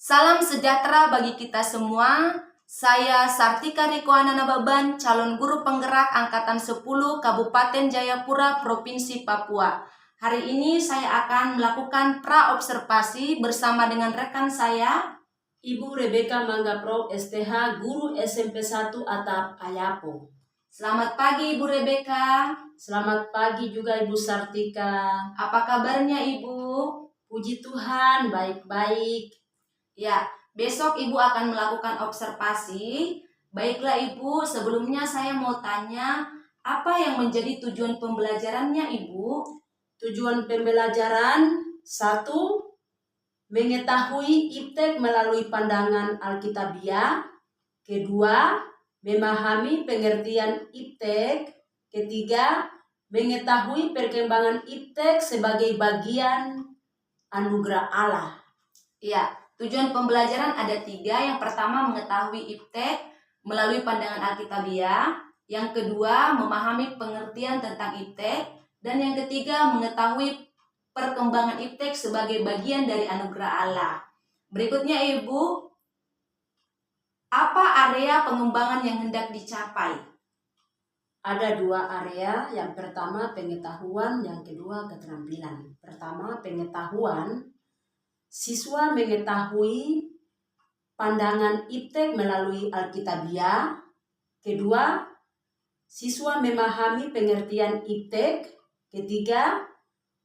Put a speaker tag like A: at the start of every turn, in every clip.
A: Salam sejahtera bagi kita semua. Saya Sartika Rikoana Nababan, calon guru penggerak Angkatan 10 Kabupaten Jayapura, Provinsi Papua. Hari ini saya akan melakukan praobservasi bersama dengan rekan saya,
B: Ibu Rebeka Manggapro, STH, Guru SMP 1 Atap Ayapo.
A: Selamat pagi Ibu Rebeka.
B: Selamat pagi juga Ibu Sartika.
A: Apa kabarnya Ibu?
B: Puji Tuhan, baik-baik.
A: Ya, besok Ibu akan melakukan observasi. Baiklah Ibu, sebelumnya saya mau tanya, apa yang menjadi tujuan pembelajarannya Ibu?
B: Tujuan pembelajaran 1. Mengetahui iptek melalui pandangan Alkitabiah. Kedua, memahami pengertian iptek. Ketiga, mengetahui perkembangan iptek sebagai bagian anugerah Allah.
A: Ya, tujuan pembelajaran ada 3. Yang pertama, mengetahui iptek melalui pandangan Alkitabiah. Yang kedua, memahami pengertian tentang iptek. Dan yang ketiga, mengetahui perkembangan iptek sebagai bagian dari anugerah Allah. Berikutnya Ibu, apa area pengembangan yang hendak dicapai?
B: Ada 2 area, yang pertama pengetahuan, yang kedua keterampilan. Pertama pengetahuan, siswa mengetahui pandangan iptek melalui Alkitabiah. Kedua, siswa memahami pengertian iptek. Ketiga,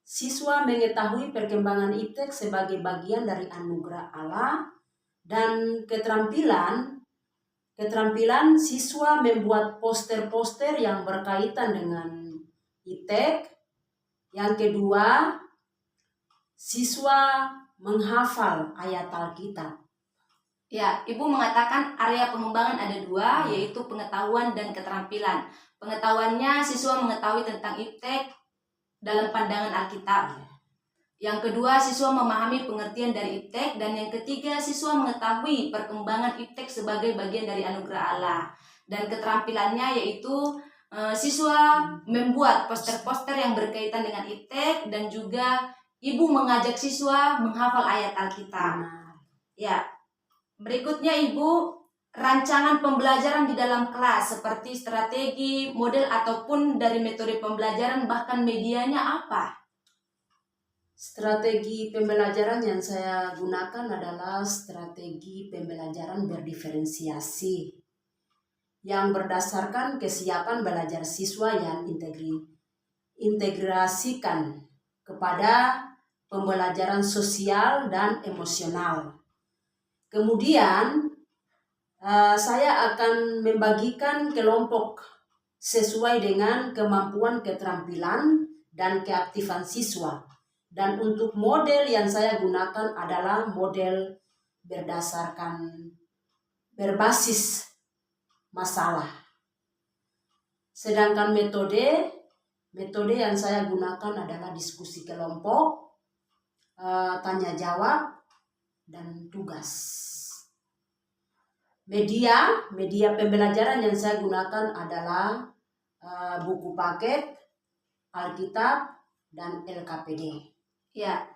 B: siswa mengetahui perkembangan iptek sebagai bagian dari anugerah Allah. Dan keterampilan siswa membuat poster-poster yang berkaitan dengan iptek. Yang kedua, siswa menghafal ayat Alkitab.
A: Ya, Ibu mengatakan area pengembangan ada 2, yaitu pengetahuan dan keterampilan. Pengetahuannya, siswa mengetahui tentang iptek dalam pandangan Alkitab. Yang kedua, siswa memahami pengertian dari iptek. Dan yang ketiga, siswa mengetahui perkembangan iptek sebagai bagian dari anugerah Allah. Dan keterampilannya yaitu siswa membuat poster-poster yang berkaitan dengan iptek. Dan juga Ibu mengajak siswa menghafal ayat Alkitab. Ya, berikutnya Ibu, rancangan pembelajaran di dalam kelas seperti strategi, model ataupun dari metode pembelajaran bahkan medianya apa?
B: Strategi pembelajaran yang saya gunakan adalah strategi pembelajaran berdiferensiasi yang berdasarkan kesiapan belajar siswa yang integrasikan kepada pembelajaran sosial dan emosional. Kemudian saya akan membagikan kelompok sesuai dengan kemampuan, keterampilan, dan keaktifan siswa. Dan untuk model yang saya gunakan adalah model berbasis masalah. Sedangkan metode yang saya gunakan adalah diskusi kelompok, tanya jawab, dan tugas. Media pembelajaran yang saya gunakan adalah buku paket, Alkitab, dan LKPD.
A: Ya,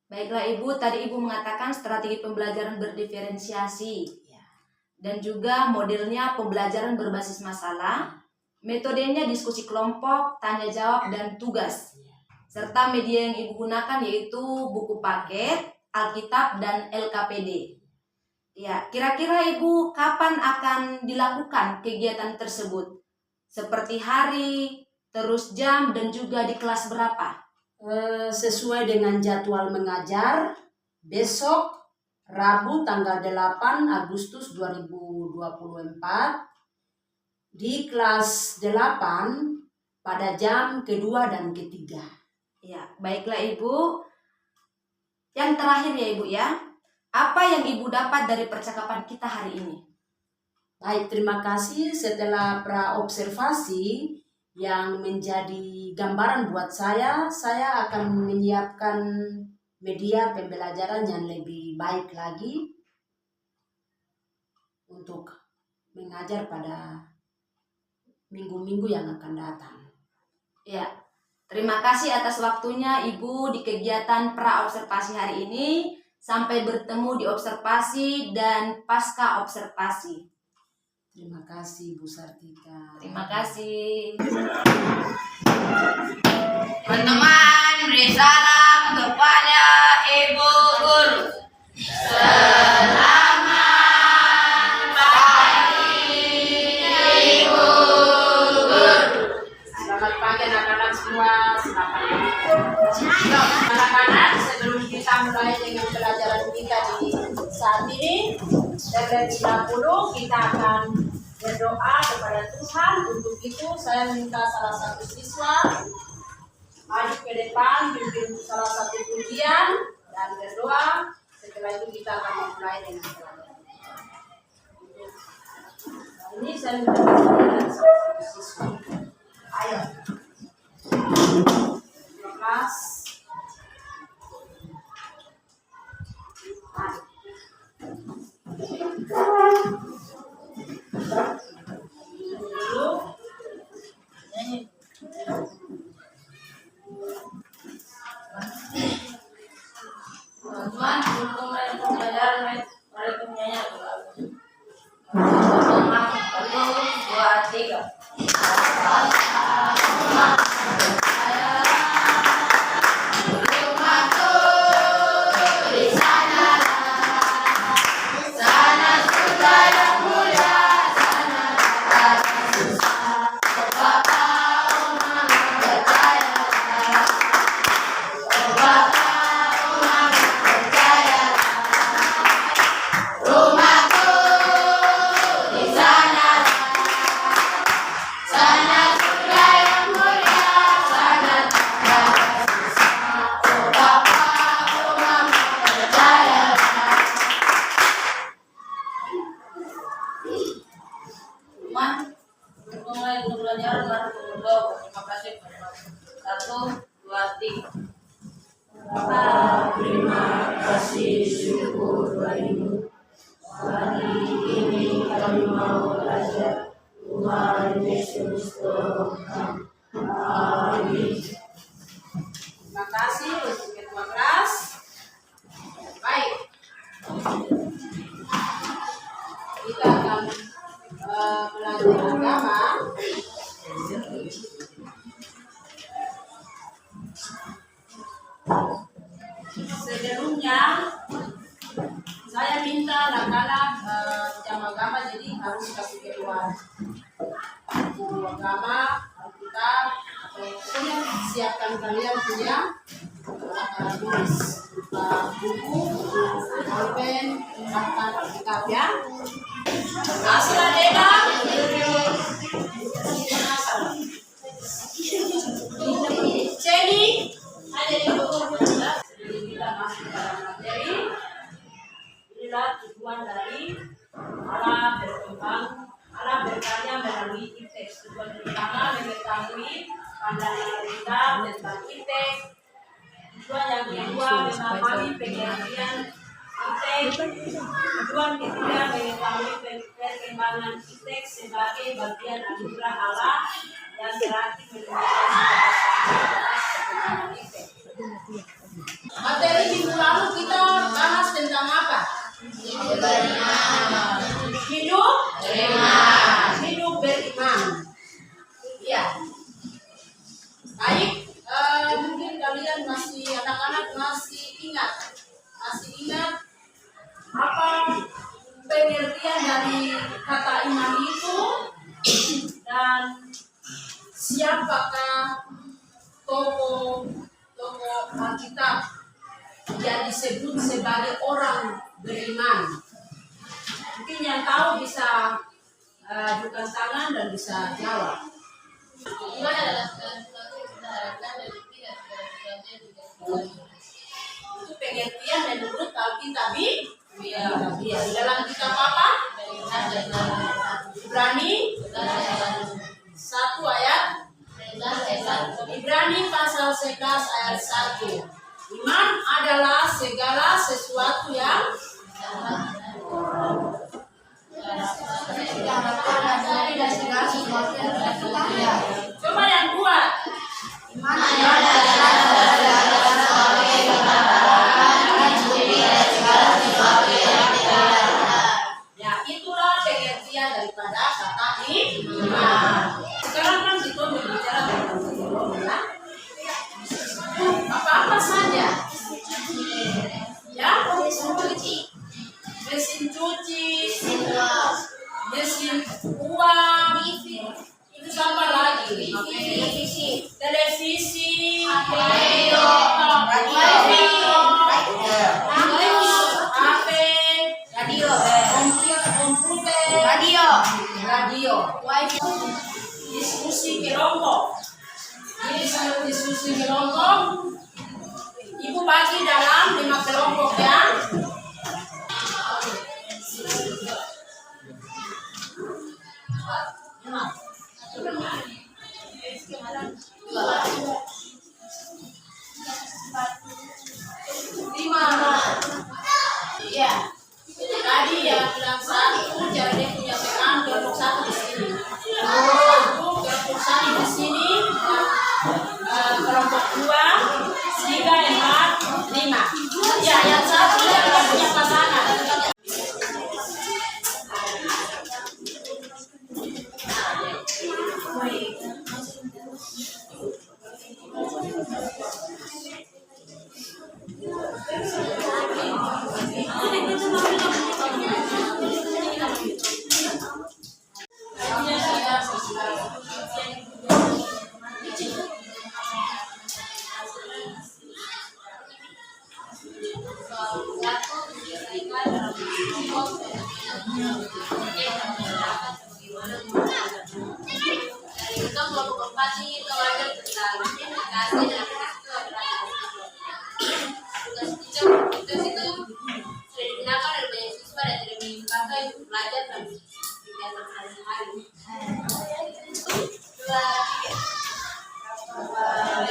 A: baiklah Ibu, tadi Ibu mengatakan strategi pembelajaran berdiferensiasi.
B: Ya.
A: Dan juga modelnya pembelajaran berbasis masalah, metodenya diskusi kelompok, tanya jawab, dan tugas.
B: Ya.
A: Serta media yang Ibu gunakan yaitu buku paket, Alkitab, dan LKPD. Ya, kira-kira Ibu kapan akan dilakukan kegiatan tersebut? Seperti hari, terus jam, dan juga di kelas berapa?
B: Sesuai dengan jadwal mengajar, besok Rabu tanggal 8 Agustus 2024 di kelas 8 pada jam kedua dan ketiga.
A: Ya, baiklah Ibu. Yang terakhir ya Ibu ya, apa yang Ibu dapat dari percakapan kita hari ini?
B: Baik, terima kasih. Setelah praobservasi yang menjadi gambaran buat saya akan menyiapkan media pembelajaran yang lebih baik lagi untuk mengajar pada minggu-minggu yang akan datang.
A: Ya, terima kasih atas waktunya Ibu di kegiatan praobservasi hari ini. Sampai bertemu di observasi dan pasca observasi.
B: Terima kasih Bu Sartika.
A: Terima kasih.
C: Teman-teman, beri salam kepada Ibu Guru. Selamat pagi, Ibu Guru.
B: Selamat pagi anak-anak semua. Anak-anak, sebelum kita mulai dengan pelajaran kita di saat ini, terlebih dahulu kita akan berdoa kepada Tuhan. Untuk itu saya minta salah satu siswa maju ke depan, pimpin salah satu pujian dan berdoa. Setelah itu kita akan mulai dengan pelajaran. Ini saya minta salah satu siswa. Ayo. Kelas.
C: Teman-teman, untuk mulai pembelajaran, mari penyanyi. 1, 2, 3. Teman, untuk mulai pembelajaran, mari berdoa. Terima kasih. 1, 2, 3.
B: Terima kasih, syukur bagimu. Hari ini kami mau belajar. Tuhan Yesus tolong kami. Amin. Terima kasih untuk ketua kelas. Baik. Kita akan belajar agama. Sebelumnya saya minta anak-anak jam agama, jadi harus kasih keluar buku agama, Alkitab, atau pokoknya siapkan kalian punya alat tulis, buku, pulpen, daftar Alkitab ya. Kasih adega. Jadi ada di buku. Kita masuk pada materi. Inilah tujuan dari Allah berkembang, Allah berkarya melalui teks. Tujuan pertama mengetahui pandangan kita tentang teks. Tujuan yang kedua memahami pengertian teks. Tujuan ketiga mengetahui perkembangan teks sebagai bagian anugerah Allah. Yang terakhir menemukan perkembangan teks. Materi minggu lalu kita bahas tentang apa? Hidup beriman. Hidup beriman. Iya. Baik, mungkin kalian masih anak-anak masih ingat apa pengertian dari kata iman itu dan siapakah tokoh Alkitab yang disebut sebagai orang beriman. Mungkin yang tahu bisa ajukan tangan dan bisa jawab. Itu pengertian menurut Alkitab. Iya. Di dalam kitab apa? Ibrani 1 ayat. Ibrani pasal 11 ayat 1. Iman adalah segala sesuatu yang coba yang kuat. Iman adalah segala sesuatu yang diskusi kelompok. Jadi sebelum diskusi kelompok, Ibu bagi dalam 5 kelompok ya. Lima. Ya. Tadi yang bilang 1, jadi dia punya teman kelompok 1 di sini. Kelompok 1 di sini. Kelompok 2, 3, 4, 5. Ya, yang 1 dia tidak punya pasangan.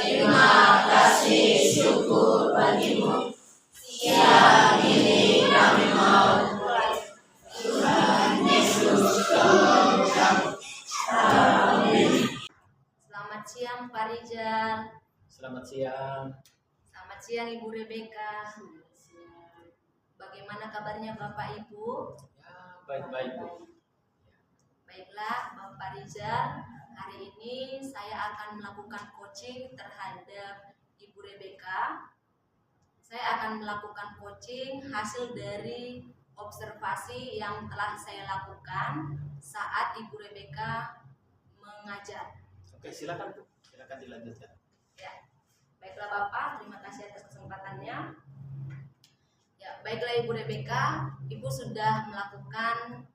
B: Terima kasih, syukur bagimu. Siang ini kami mau Tuhan Yesus tolong kami. Amin.
A: Selamat siang Pak Rizal.
D: Selamat siang.
A: Selamat siang Ibu Rebecca. Bagaimana kabarnya Bapak Ibu?
D: Ya, baik-baik, Bu.
A: Baiklah Bapak Rizal, hari ini saya akan melakukan coaching terhadap Ibu Rebecca. Saya akan melakukan coaching hasil dari observasi yang telah saya lakukan saat Ibu Rebecca mengajar.
D: Oke, silakan, Bu. Silakan dilanjutkan.
A: Ya, baiklah Bapak, terima kasih atas kesempatannya. Ya, baiklah Ibu Rebecca, Ibu sudah melakukan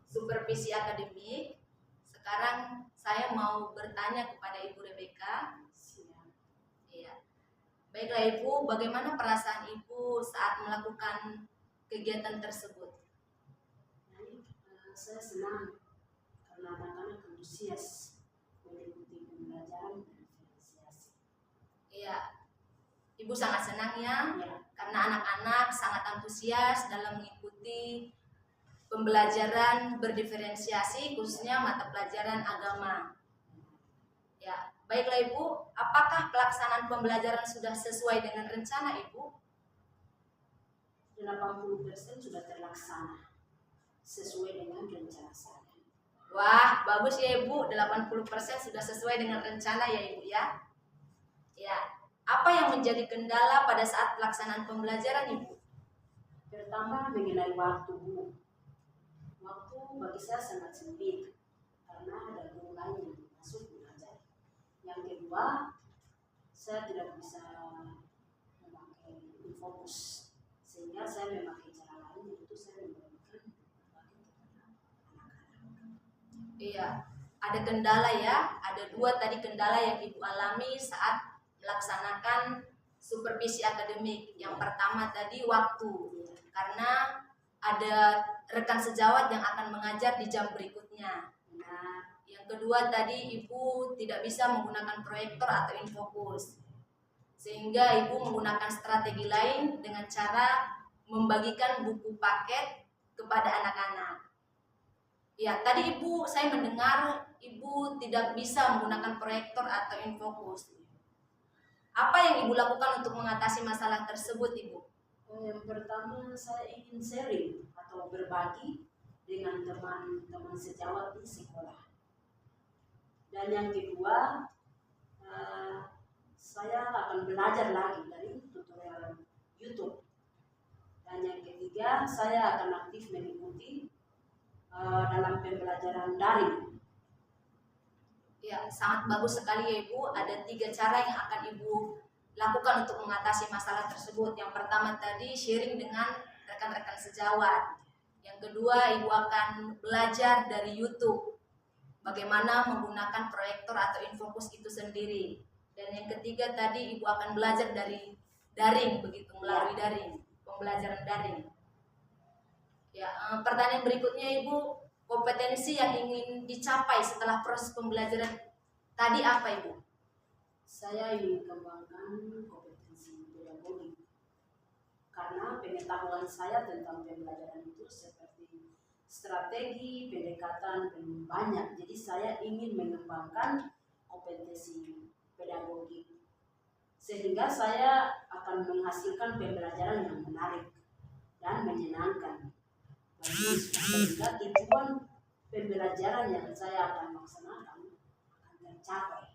A: supervisi akademik. Sekarang saya mau bertanya kepada Ibu Rebecca. Iya. Baiklah Ibu, bagaimana perasaan Ibu saat melakukan kegiatan tersebut?
E: Saya senang karena anak-anak antusias mengikuti pembelajaran dan diferensiasi.
A: Iya, Ibu sangat senang ya,
E: Ya,
A: karena anak-anak sangat antusias dalam mengikuti pembelajaran berdiferensiasi, khususnya mata pelajaran agama. Ya, baiklah Ibu, apakah pelaksanaan pembelajaran sudah sesuai dengan rencana Ibu?
E: 80% sudah terlaksana sesuai dengan rencana saya.
A: Wah, bagus ya Ibu, 80% sudah sesuai dengan rencana ya Ibu ya. Ya, apa yang menjadi kendala pada saat pelaksanaan pembelajaran Ibu?
E: Pertama mengenai waktu, Bu. Waktu bagi saya sangat sempit karena ada guru lain yang masuk mengajar. Yang kedua, saya tidak bisa memakai fokus sehingga saya memakai cara lain, yaitu saya memberikan berbagi kepada anak-anak.
A: Iya, ada kendala ya, ada 2 tadi kendala yang Ibu alami saat melaksanakan supervisi akademik. Yang pertama tadi waktu, karena ada rekan sejawat yang akan mengajar di jam berikutnya. Nah, yang kedua tadi Ibu tidak bisa menggunakan proyektor atau infokus, sehingga Ibu menggunakan strategi lain dengan cara membagikan buku paket kepada anak-anak. Ya, tadi Ibu, saya mendengar Ibu tidak bisa menggunakan proyektor atau infokus. Apa yang Ibu lakukan untuk mengatasi masalah tersebut, Ibu?
E: Yang pertama, saya ingin sharing atau berbagi dengan teman-teman sejawat di sekolah. Dan yang kedua, saya akan belajar lagi dari tutorial YouTube. Dan yang ketiga, saya akan aktif mengikuti dalam pembelajaran daring.
A: Ya, sangat bagus sekali ya Ibu. Ada 3 cara yang akan Ibu lakukan untuk mengatasi masalah tersebut. Yang pertama tadi sharing dengan rekan-rekan sejawat. Yang kedua, Ibu akan belajar dari YouTube. bagaimana menggunakan proyektor atau infokus itu sendiri. Dan yang ketiga tadi Ibu akan belajar dari daring begitu, melalui daring, pembelajaran daring. Ya, pertanyaan berikutnya Ibu, kompetensi yang ingin dicapai setelah proses pembelajaran tadi apa Ibu?
E: Saya ingin kembangkan kompetensi pedagogi karena pengetahuan saya tentang pembelajaran itu seperti strategi, pendekatan, dan banyak. Jadi saya ingin mengembangkan kompetensi pedagogi sehingga saya akan menghasilkan pembelajaran yang menarik dan menyenangkan bagi siswa, sehingga tujuan pembelajaran yang saya akan laksanakan akan tercapai.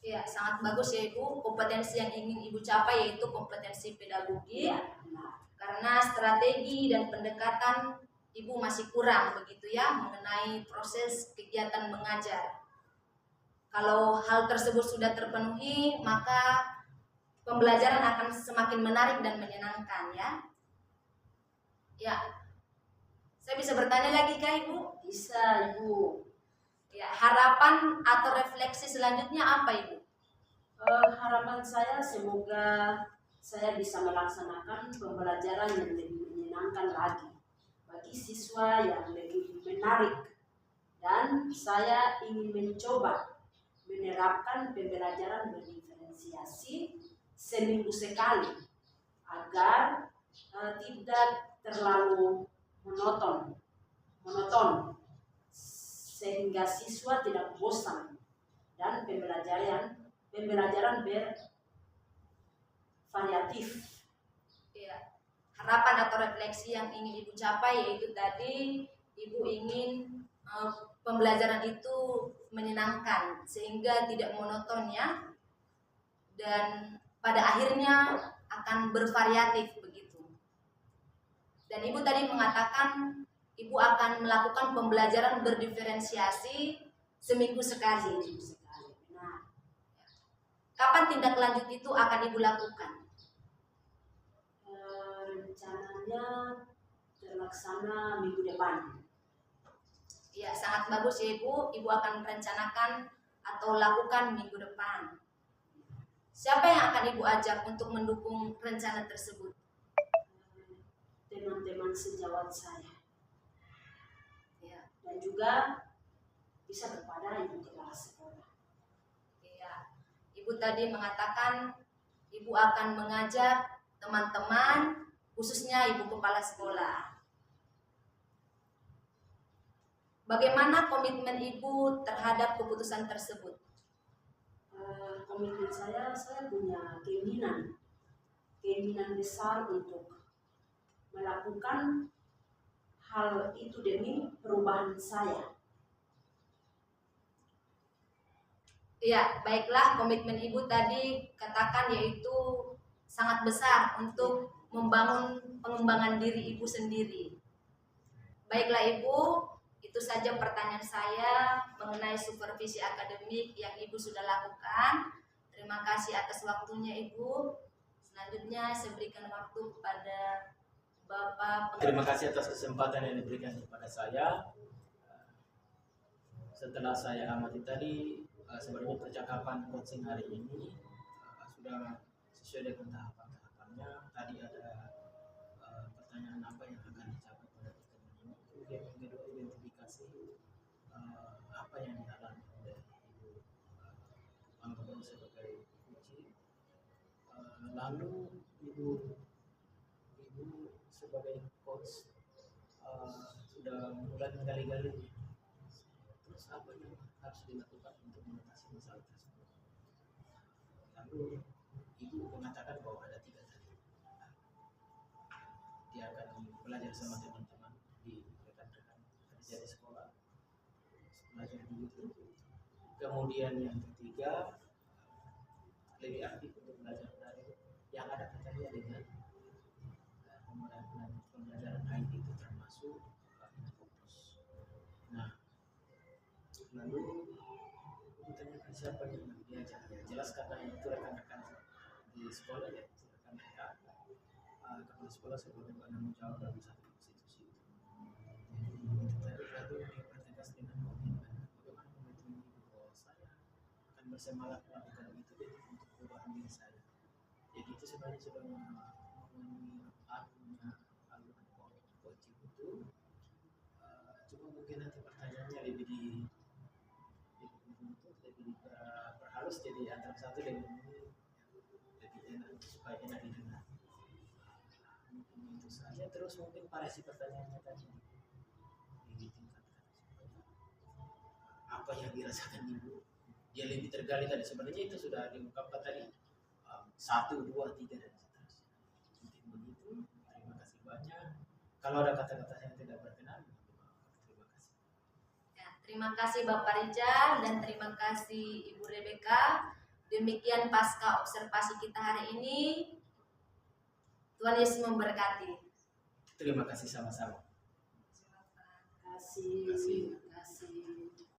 A: Ya, sangat bagus ya Ibu. Kompetensi yang ingin Ibu capai yaitu kompetensi pedagogi.
E: Ya, benar.
A: Karena strategi dan pendekatan Ibu masih kurang begitu ya mengenai proses kegiatan mengajar. Kalau hal tersebut sudah terpenuhi, maka pembelajaran akan semakin menarik dan menyenangkan ya. Ya. Saya bisa bertanya lagi Kak Ibu?
E: Bisa, Ibu.
A: Ya, harapan atau refleksi selanjutnya apa Ibu?
E: Harapan saya semoga saya bisa melaksanakan pembelajaran yang lebih menyenangkan lagi bagi siswa, yang lebih menarik, dan saya ingin mencoba menerapkan pembelajaran berdiferensiasi seminggu sekali agar tidak terlalu monoton sehingga siswa tidak bosan dan pembelajaran bervariatif.
A: Ya, harapan atau refleksi yang ingin Ibu capai yaitu tadi Ibu ingin pembelajaran itu menyenangkan sehingga tidak monoton ya, dan pada akhirnya akan bervariatif begitu. Dan Ibu tadi mengatakan Ibu akan melakukan pembelajaran berdiferensiasi seminggu sekali.
E: Nah,
A: Kapan tindak lanjut itu akan Ibu lakukan?
E: rencananya terlaksana minggu depan.
A: Ya, sangat bagus ya Ibu. Ibu akan merencanakan atau lakukan minggu depan. Siapa yang akan Ibu ajak untuk mendukung rencana tersebut?
E: Teman-teman sejawat saya,
A: Ya,
E: dan juga bisa kepada ibu kepala sekolah.
A: ya. Ibu tadi mengatakan Ibu akan mengajak teman-teman, khususnya Ibu kepala sekolah. Bagaimana komitmen Ibu terhadap keputusan tersebut?
E: Komitmen saya punya keinginan besar untuk melakukan hal itu demi perubahan saya.
A: Ya, baiklah, komitmen Ibu tadi katakan yaitu sangat besar untuk membangun pengembangan diri Ibu sendiri. Baiklah Ibu, itu saja pertanyaan saya mengenai supervisi akademik yang Ibu sudah lakukan. Terima kasih atas waktunya Ibu. Selanjutnya saya berikan waktu kepada Bapak.
D: Terima kasih atas kesempatan yang diberikan kepada saya. Setelah saya amati tadi, sebenarnya percakapan coaching hari ini sudah sesuai dengan tahapan-tahapannya. Tadi ada pertanyaan apa yang akan dicapai pada pertemuan ini. Kemudian yang kedua, identifikasi apa yang dialami oleh Ibu Anggun sebagai coach. Lalu Ibu sebagai coach sudah mulai menggali-gali. Terus apa yang harus dilakukan untuk mengatasi masalah tersebut? Lalu Ibu mengatakan bahwa ada 3 tadi. Dia akan belajar sama teman-teman di rekan-rekan kerja di sekolah, belajar di YouTube. Kemudian yang ketiga, lebih aktif untuk belajar dari yang ada kaitannya dengan pembelajaran IT itu termasuk fokus. Nah, lalu ditanyakan siapa yang diajak, ya jelas karena itu rekan-rekan di sekolah, ya itu rekan-rekan kepala sekolah sebagai penanggung jawab dalam satu institusi itu. Jadi itu tadi dipertegas dengan komitmen bersemangat melakukan itu jadi untuk perubahan diri saya. Jadi itu sebenarnya sudah memenuhi alur coaching itu. Cuma mungkin nanti pertanyaannya lebih berhalus, jadi antara satu dengan ini lebih enak supaya enak didengar. Mungkin itu saja. Terus mungkin variasi pertanyaannya tadi ditingkatkan supaya apa yang dirasakan ibu dia lebih tergali tadi, sebenarnya itu sudah diungkapkan tadi 1, 2, 3 dan seterusnya. Mungkin begitu. Terima kasih banyak. Kalau ada kata-kata yang tidak berkenan, terima kasih.
A: Ya, terima kasih Bapak Rijal dan terima kasih Ibu Rebecca. Demikian pasca observasi kita hari ini. Tuhan Yesus memberkati.
D: Terima kasih sama-sama.
E: Terima kasih.
D: Terima kasih.